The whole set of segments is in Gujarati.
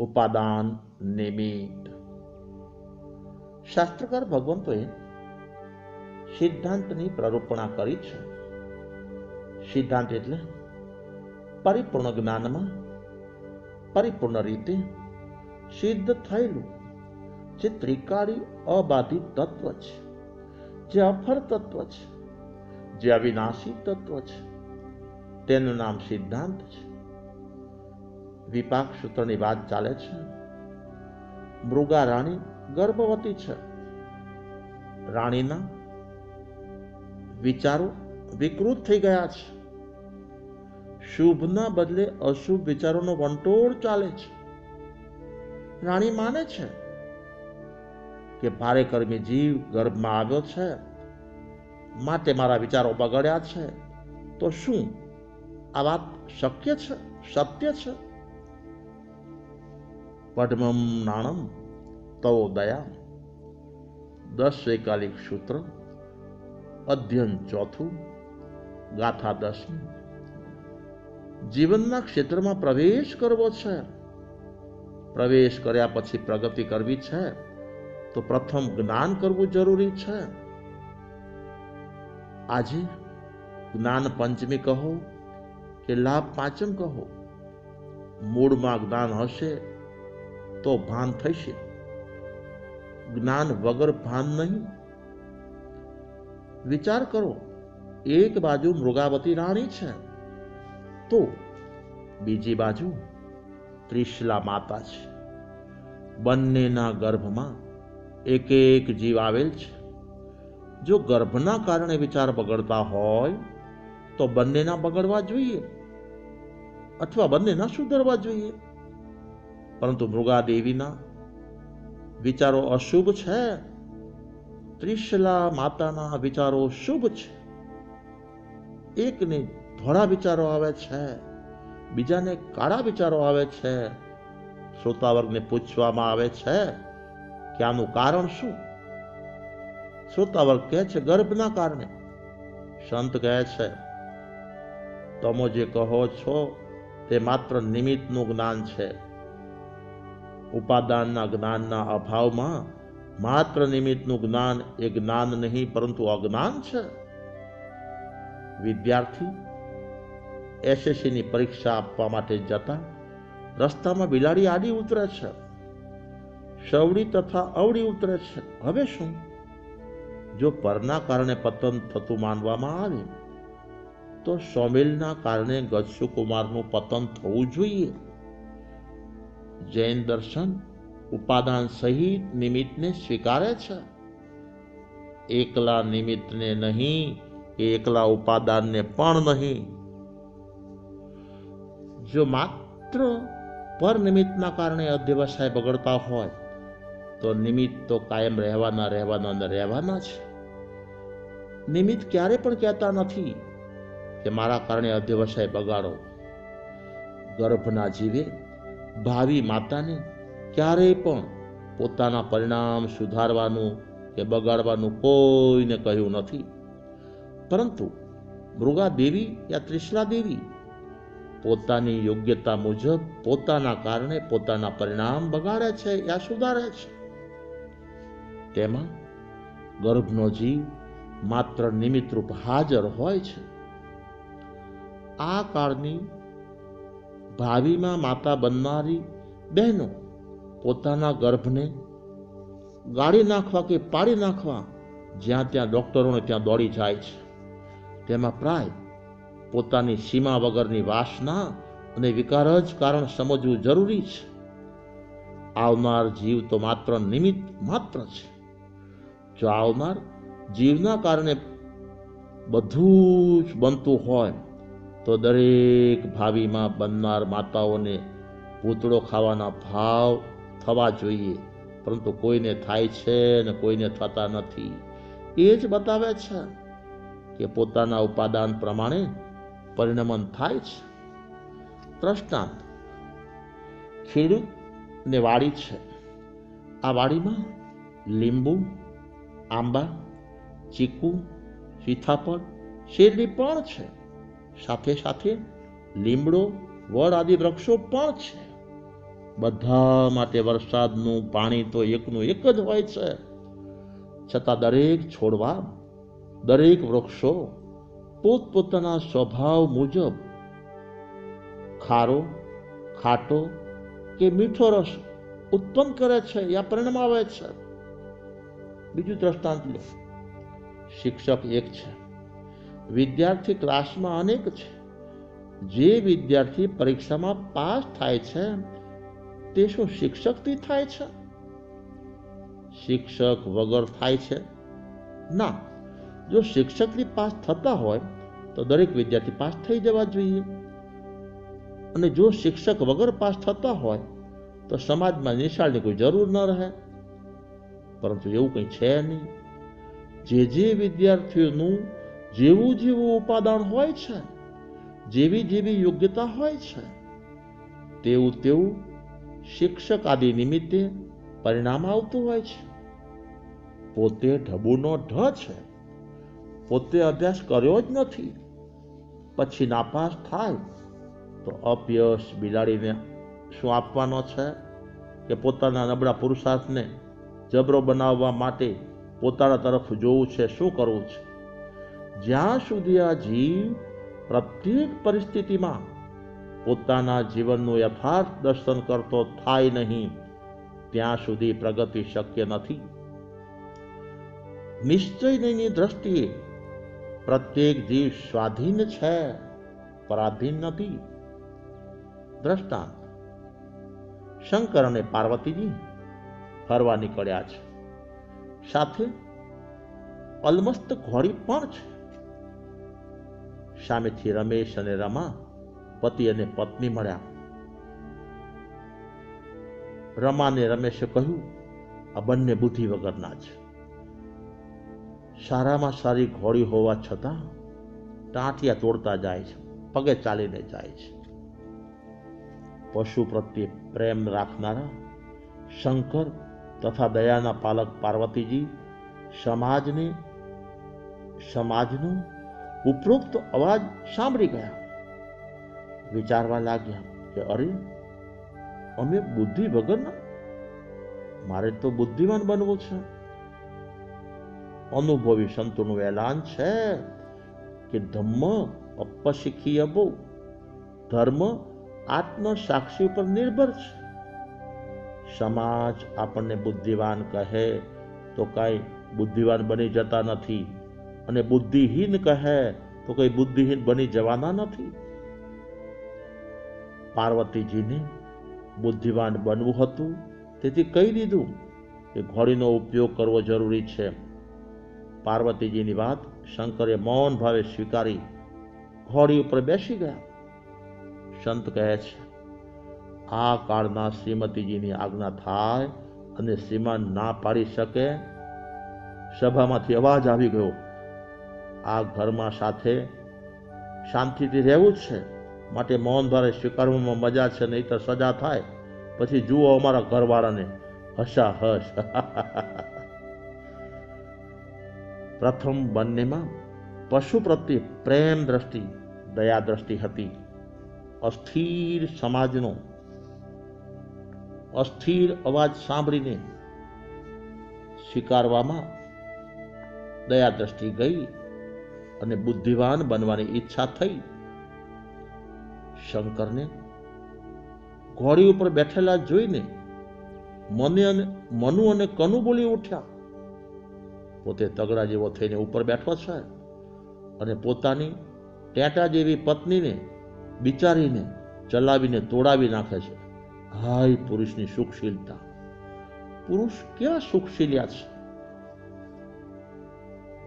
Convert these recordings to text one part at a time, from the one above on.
ઉપાદાન નિમિત્ત. શાસ્ત્રકાર ભગવંતોએ સિદ્ધાંતની પ્રરૂપણા કરી છે. સિદ્ધાંત એટલે પરિપૂર્ણ જ્ઞાનમાં પરિપૂર્ણ રીતે સિદ્ધ થયેલું જે ત્રિકાળી અબાધિત તત્વ છે, જે અફર તત્વ છે, જે અવિનાશી તત્વ છે, તેનું નામ સિદ્ધાંત છે. વિપાક સૂત્રની વાત ચાલે છે. મૃગા રાણી ગર્ભવતી છે. રાણીના વિચારો વિકૃત થઈ ગયા છે. શુભના બદલે અશુભ વિચારોનો વંટોળ ચાલે છે. રાણી માને છે કે ભારે કર્મી જીવ ગર્ભમાં આવ્યો છે, માટે મારા વિચારો બગડ્યા છે. તો શું આ વાત શક્ય છે, સત્ય છે? પડમમ નાણમ તવો દયા. 10 વૈકાલિક સૂત્ર, અધ્યયન 4, ગાથા 10. જીવનના ક્ષેત્રમાં પ્રવેશ કરવો છે. પ્રવેશ કર્યા પછી પ્રગતિ કરવી છે તો પ્રથમ જ્ઞાન કરવું જરૂરી છે. આજે જ્ઞાન પંચમી કહો કે લાભ પાંચમ કહો, મૂળમાં જ્ઞાન હશે તો ભાન થશે. જ્ઞાન વગર ભાન નહીં. વિચાર કરો, એક બાજુ મૃગાવતી રાણી છે તો બીજી બાજુ ત્રિશલા માતા છે. બંનેના ગર્ભમાં એક એક જીવ આવેલ છે. જો ગર્ભના કારણે વિચાર બગડતા હોય તો બંનેના બગડવા જોઈએ અથવા બંનેના સુધરવા જોઈએ. પરંતુ મૃગાદેવીના વિચારો અશુભ છે, ત્રિશલા માતાના વિચારો શુભ છે. એકને ધોળા વિચારો આવે છે, બીજાને કાળા વિચારો આવે છે. શ્રોતાવર્ગને પૂછવામાં આવે છે કે આનું કારણ શું? શ્રોતાવર્ગ કહે છે ગર્ભના કારણે. સંત કહે છે તમે જે કહો છો તે માત્ર નિમિત્તનું જ્ઞાન છે. ઉપાદાનના જ્ઞાનના અભાવમાં માત્ર નિમિત્તનું જ્ઞાન એ જ્ઞાન નહીં પરંતુ અજ્ઞાન છે. વિદ્યાર્થી એસએસસીની પરીક્ષા આપવા માટે જતા રસ્તામાં બિલાડી આડી ઉતરે છે, સવડી તથા અવળી ઉતરે છે. હવે શું? જો પરના કારણે પતન થતું માનવામાં આવે તો સોમેલના કારણે ગજસુ કુમારનું પતન થવું જોઈએ. જૈન દર્શન ઉપાદાન સહિત નિમિત્તને સ્વીકારે છે. એકલા નિમિત્તને નહીં, એકલા ઉપાદાનને પણ નહીં. જો માત્ર પર નિમિત્તના કારણે અધ્યવસાય બગડતા હોય તો નિમિત્ત તો કાયમ રહેવાના છે. નિમિત્ત ક્યારે પણ કહેતા નથી કે મારા કારણે અધ્યવસાય બગાડો. ગર્ભના જીવે ભાવિ માતાને ક્યારેય પણ પોતાના પરિણામ સુધારવાનું કે બગાડવાનું કોઈને કહ્યું નથી. પરંતુ મૃગા દેવી યા ત્રિશલા દેવી પોતાની યોગ્યતા મુજબ પોતાના કારણે પોતાના પરિણામ બગાડે છે યા સુધારે છે. તેમાં ગર્ભનો જીવ માત્ર નિમિત્તરૂપ હાજર હોય છે. આ કાળની ભાવિમાં માતા બનનારી બહેનો પોતાના ગર્ભને ગાળી નાખવા કે પાડી નાખવા જ્યાં ત્યાં ડોક્ટરોને ત્યાં દોડી જાય છે. તેમાં પ્રાય પોતાની સીમા વગરની વાસના અને વિકાર જ કારણ સમજવું જરૂરી છે. આવનાર જીવ તો માત્ર નિમિત્ત માત્ર છે. જો આવનાર જીવના કારણે બધું જ બનતું હોય તો દરેક ભાવિમાં બનનાર માતાઓને પૂતળો ખાવાના ભાવ થવા જોઈએ. પરંતુ કોઈને થાય છે ને કોઈને થતા નથી. એ જ બતાવે છે કે પોતાના ઉપાદાન પ્રમાણે પરિણમન થાય છે. દ્રષ્ટાંત: ખેડૂતને વાડી છે. આ વાડીમાં લીંબુ, આંબા, ચીકુ, સીતાફળ, શેરડી પણ છે. સાથે સાથે લીમડો, વડ આદિ વૃક્ષો પણ છે. બધા માટે વરસાદનું પાણી તો એકનું એક જ હોય છે, છતાં દરેક છોડવા, દરેક વૃક્ષો પોતપોતાના સ્વભાવ મુજબ ખારો, ખાટો કે મીઠો રસ ઉત્પન્ન કરે છે યા પરિણમાવે છે. બીજું દ્રષ્ટાંત લો. શિક્ષક એક છે, વિદ્યાર્થી ક્લાસમાં અનેક છે. જે વિદ્યાર્થી પરીક્ષામાં પાસ થાય છે તે શું શિક્ષકથી થાય છે? શિક્ષક વગર થાય છે? ના. જો શિક્ષકથી પાસ થતા હોય તો દરેક વિદ્યાર્થી પાસ થઈ જવા જોઈએ, અને જો શિક્ષક વગર પાસ થતા હોય તો સમાજમાં નિશાળની કોઈ જરૂર ન રહે. પરંતુ એવું કંઈ છે નહીં. જે વિદ્યાર્થીઓનું જેવું જેવું ઉપાદાન હોય છે, જેવી જેવી યોગ્યતા હોય છે, તેવું તેવું શિક્ષક આદિ નિમિત્તે પરિણામ આવતું હોય છે. પોતે ઢબુનો ઢ છે, પોતે અભ્યાસ કર્યો જ નથી, પછી નાપાસ થાય તો અપયશ બિલાડીને શું આપવાનો છે? કે પોતાના નબળા પુરુષાર્થને જબરો બનાવવા માટે પોતાના તરફ જોવું છે, શું કરવું છે? જ્યાં સુધી આ જીવ પ્રત્યેક પરિસ્થિતિમાં પોતાના જીવનનું યથાર્થ દર્શન કરતો થાય નહીં, ત્યાં સુધી પ્રગતિ શક્ય નથી. નિશ્ચયની દ્રષ્ટિએ પ્રત્યેક જીવ સ્વાધીન છે, પરાધીન નથી. દ્રષ્ટાંત: શંકર અને પાર્વતીજી ફરવા નીકળ્યા છે. સાથે અલમસ્ત ઘોડી પણ છે. સામેથી રમેશ અને રમા પતિ અને પત્ની મળ્યા. રમાને રમેશે કહ્યું, આ બંને બુદ્ધિ વગરના છે. સારામાં સારી ઘોડી હોવા છતાં ટાંટિયા તોડતા જાય છે, પગે ચાલીને જાય છે. પશુ પ્રત્યે પ્રેમ રાખનારા શંકર તથા દયાના પાલક પાર્વતીજી સમાજનો ઉપરોક્ત અવાજ સાંભળી ગયા. વિચારવા લાગ્યા કે અરે, અમે બુદ્ધિ વગરના, મારે તો બુદ્ધિમાન બનવું છે. અનુભવી સંતોનું એલાન છે કે ધમ્મ અપશીખી અબો, ધર્મ આત્મ સાક્ષી ઉપર નિર્ભર છે. સમાજ આપણને બુદ્ધિવાન કહે તો કઈ બુદ્ધિવાન બની જતા નથી, અને બુદ્ધિહીન કહે તો કઈ બુદ્ધિહીન બની જવાના નથી. પાર્વતીજીને બુદ્ધિવાન બનવું હતું, તેથી કહી દીધું કે ઘોડીનો ઉપયોગ કરવો જરૂરી છે. પાર્વતીજીની વાત શંકરે મૌન ભાવે સ્વીકારી ઘોડી ઉપર બેસી ગયા. સંત કહે છે, આ કાળના શ્રીમતીજીની આજ્ઞા થાય અને શ્રીમાન ના પાડી શકે. સભામાંથી અવાજ આવી ગયો, આ ઘરમાં સાથે શાંતિથી રહેવું છે, માટે મૌન ભાવે સ્વીકારવામાં મજા છે, નહીં તો સજા થાય. પછી જુઓ અમારા ઘરવાળાને હસા હસ. પ્રથમ બંનેમાં પશુ પ્રત્યે પ્રેમ દ્રષ્ટિ, દયા દ્રષ્ટિ હતી. અસ્થિર સમાજનો અસ્થિર અવાજ સાંભળીને સ્વીકારવામાં દયા દ્રષ્ટિ ગઈ અને બુદ્ધિવાન બનવાની ઈચ્છા થઈ. શંકરને ઘોડી ઉપર બેઠેલા જોઈને મનુ અને કનુ બોલી ઉઠ્યા. પોતે તગડા જેવો થઈને ઉપર બેઠો છે અને પોતાની ટેટા જેવી પત્નીને બિચારીને ચલાવીને તોડાવી નાખે છે. હાય પુરુષની સુખશીલતા! પુરુષ કેવા સુખશીલ્યા છે!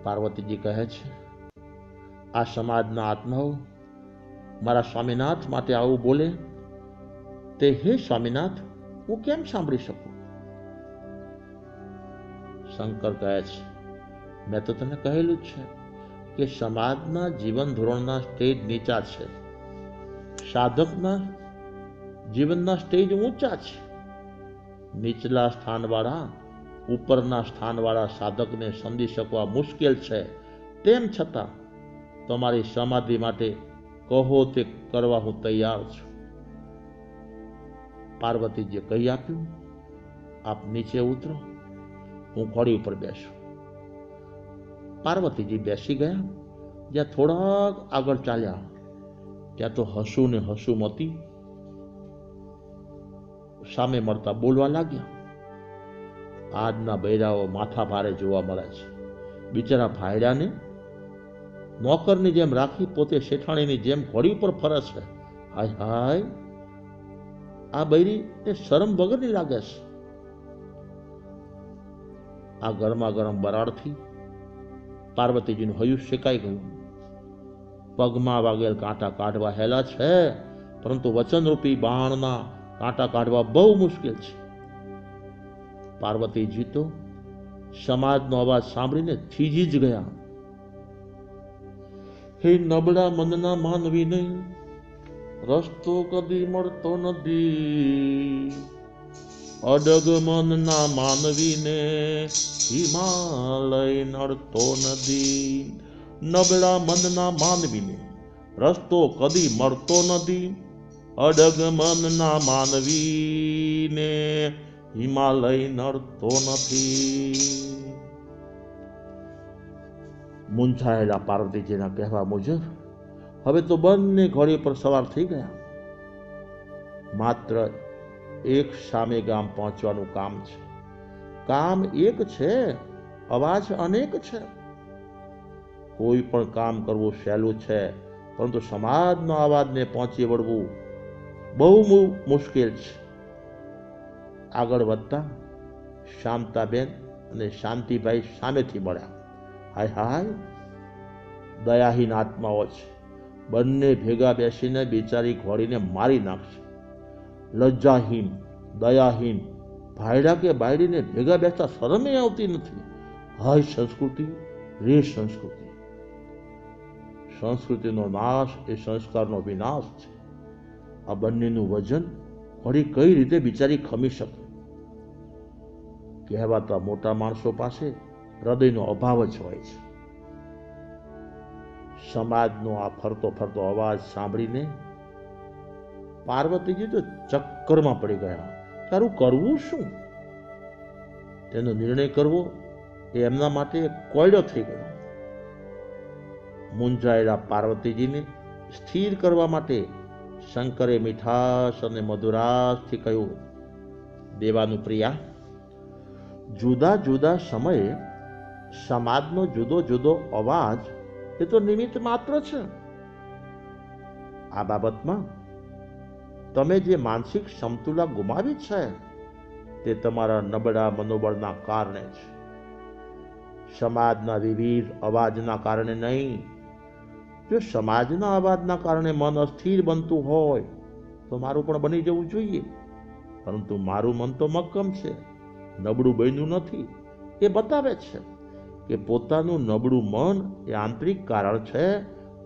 પાર્વતીજી કહે છે, આ સમાજના આત્માઓ મારા સ્વામીનાથ માટે આવું બોલે તે હે સ્વામીનાથ, હું કેમ સાંભળી શકું? શંકર કહે છે, મેં તો તને કહેલું જ છે કે સમાજના જીવન ધોરણના સ્ટેજ નીચા છે, સાધકના જીવનના સ્ટેજ ઊંચા છે. નીચલા સ્થાનવાળા ઉપરના સ્થાનવાળા સાધકને સમજી શકવા મુશ્કેલ છે. તેમ છતાં તમારી સમાધિ માટે કહો તે કરવા હું તૈયાર છું. પાર્વતીજીએ કહી આપ્યું, આપ નીચે ઉતરો, હું ઘોડી ઉપર બેસું. પાર્વતીજી બેસી ગયા. જ્યાં થોડાક આગળ ચાલ્યા ત્યાં તો હસુ ને હસુમતી સામે મળતા બોલવા લાગ્યા. આજના બૈરાઓ માથા ભારે જોવા મળે છે. બિચારા ભાયડાને નોકરની જેમ રાખી પોતે શેઠાણીની જેમ ઘોડી ઉપર ફરે છે. હાય હાય, આ બૈરી એ શરમ વગરની લાગે છે. આ ગરમા ગરમ બરાડથી પાર્વતીજીનું હૈયું શેકાઈ ગયું. પગમાં વાગેલ કાંટા કાઢવા હેલા છે, પરંતુ વચનરૂપી બાણના કાંટા કાઢવા બહુ મુશ્કેલ છે. પાર્વતીજી તો સમાજનો અવાજ સાંભળીને થીજી જ ગયા. હે નબળા મનના માનવીને રસ્તો કદી મળતો નથી, અડગ મનના માનવીને હિમાલય નડતો નથી. નબળા મનના માનવીને રસ્તો કદી મળતો નથી, અડગ મનના માનવીને હિમાલય નડતો નથી. મૂંઝાયેલા પાર્વતીજીના કહેવા મુજબ હવે તો બંને ઘોડી પર સવાર થઈ ગયા. માત્ર એક સામે ગામ પહોંચવાનું કામ છે. કામ એક છે, અવાજ અનેક છે. કોઈ પણ કામ કરવું સહેલું છે, પરંતુ સમાજના અવાજને પહોંચી વળવું બહુ મુશ્કેલ છે. આગળ વધતા શાંતાબેન અને શાંતિભાઈ સામેથી મળ્યા. હાય હાય, દયાહીન આત્માઓ છે. બંને ભેગા બેસીને બિચારી ઘોડીને મારી નાખશે. લજ્જાહીન, દયાહીન ભાયડા કે બાયડીને ભેગા બેસતા શરમે આવતી નથી. હાય સંસ્કૃતિ રે સંસ્કૃતિ. સંસ્કૃતિનો નાશ એ સંસ્કારનો વિનાશ છે. આ બંનેનું વજન ઘોડી કઈ રીતે બિચારી ખમી શકે? કહેવાતા મોટા માણસો પાસે હૃદયનો અભાવ જ હોય છે. સમાજનો આ ફરતો ફરતો અવાજ સાંભળીને પાર્વતીજી તો ચક્કરમાં પડી ગયા. તારું કરવું શું? તેનો નિર્ણય કરવો એ એમના માટે કોયડો થઈ ગયો. મૂંઝાયેલા પાર્વતીજીને સ્થિર કરવા માટે શંકરે મીઠાશ અને મધુરાશથી કહ્યું, દેવાનું પ્રિયા, જુદા જુદા સમયે સમાજનો જુદો જુદો અવાજ એ તો નિમિત્ત માત્ર છે. આ બાબતમાં તમે જે માનસિક સમતુલા ગુમાવી છે તે તમારા નબળા મનોબળના કારણે છે. સમાજના વિવિધ અવાજના કારણે નહીં. જો સમાજના અવાજના કારણે મન અસ્થિર બનતું હોય તો મારું પણ બની જવું જોઈએ, પરંતુ મારું મન તો મક્કમ છે, નબળું બન્યું નથી. એ બતાવે છે કે પોતાનું નબળું મન એ આંતરિક કારણ છે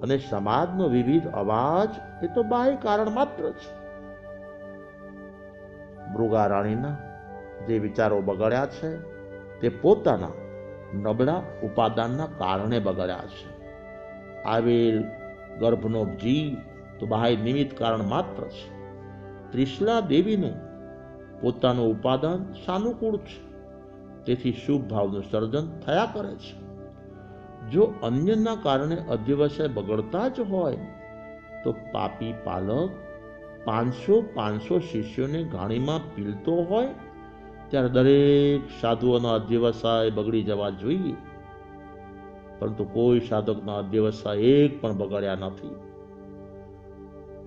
અને સમાજનો વિવિધ અવાજ એ તો બાહ્ય કારણ માત્ર છે. મૃગા રાણીના જે વિચારો બગડ્યા છે તે પોતાના નબળા ઉપાદાનના કારણે બગડ્યા છે. આવેલ ગર્ભનો જીવ તો બાહ્ય નિમિત્ત કારણ માત્ર છે. ત્રિશલા દેવીનું પોતાનું ઉપાદાન સાનુકૂળ છે, તેથી શુભ ભાવનું સર્જન થયા કરે છે. જો અન્યના કારણે અધ્યવસાય બગડતા જ હોય તો પાપી પાલક 500 શિષ્યોને ઘાણીમાં પીલતો હોય ત્યારે દરેક સાધુઓના અધ્યવસાય બગડી જવા જોઈએ, પરંતુ કોઈ સાધકના અધ્યવસાય એક પણ બગડ્યા નથી.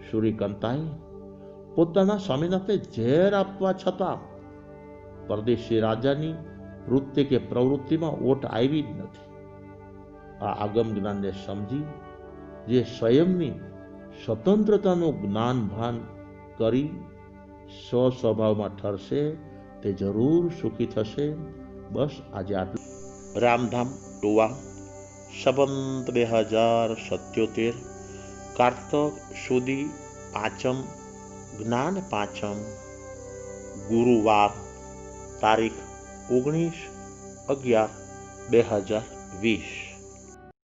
સૂર્યકાંતાએ પોતાના સ્વામીનાથને ઝેર આપવા છતાં પરદેશી રાજાની વૃત્તિ કે પ્રવૃત્તિમાં ઓટ આવી જ નથી. આ આગમ જ્ઞાનને સમજી જે સ્વયંની સ્વતંત્રતાનું જ્ઞાન ભાન કરી સ્વસ્વભાવમાં ઠરશે તે જરૂર સુખી થશે. બસ આજે આટલું. રામધામ ટુવા સંવત 2077 કારતક સુધી પાંચમ જ્ઞાન પાંચમ ગુરુવાર તારીખ 19/11/2020.